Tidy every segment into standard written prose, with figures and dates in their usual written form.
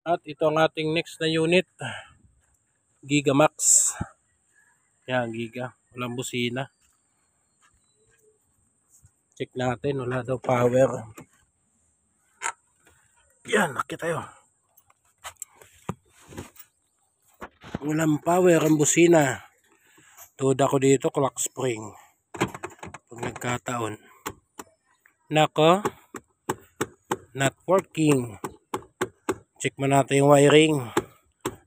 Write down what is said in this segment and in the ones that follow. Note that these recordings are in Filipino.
At ito ang ating next na unit. Gigamax. Yan, Giga. Walang busina. Check natin. Wala daw power. Yan, nakita tayo. Walang power ang busina. Tuod ako dito, clock spring. Pag nagkataon. Nako. Not working. Check mo natin yung wiring.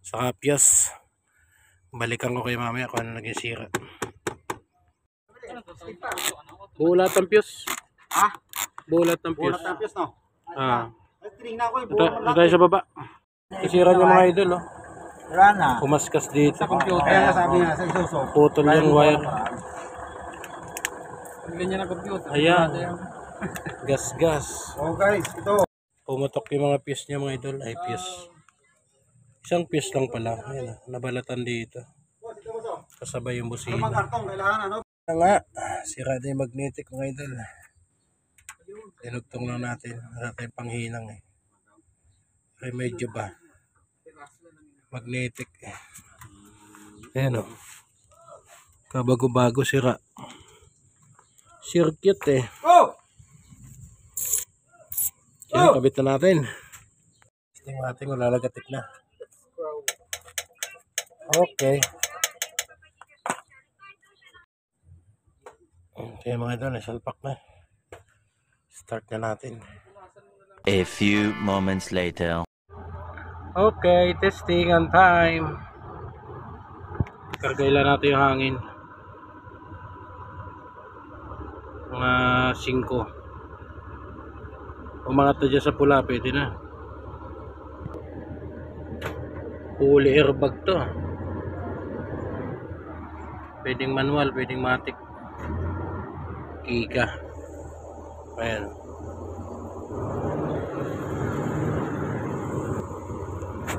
Sa fuse. Balikan ko kayo mamaya kung ano naging sira. Bulat ang fuse. Ha? Bulat ang fuse. Bulat ang fuse, no? Nagtiring na ako, Ito tayo sa baba. Isira niyo mga idol, no? Wala na. Pumaskas dito. Sa computer. Kaya sabi niya, sa isuso. Putol yung wire. Ganyan ang computer. Ayan. Gas. Oh guys, ito. Pumutok yung mga fuse niya mga idol. Ay fuse. Isang fuse lang pala. Ayan, nabalatan dito. Kasabay yung busina. Ano kartong kailangan, ano? Nga, sira na yung magnetic mga idol. Tinugtong lang natin. Wala tayong panghinang eh. Ay medyo ba? Magnetic eh. Ayan o. Kabago-bago sira. Circuit eh. Oh! Yan, kabit na natin. Testing natin kung lalagatik na. Okay. Okay mga idol, nasalpak na. Start na natin. A few moments later. Okay, testing on time. Kargailan natin yung hangin. Mga 5. Umangat na dyan sa pula, pwede na. Fully airbag to. Pwedeng manual, pwedeng matic. Giga. Ayan.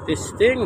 Testing.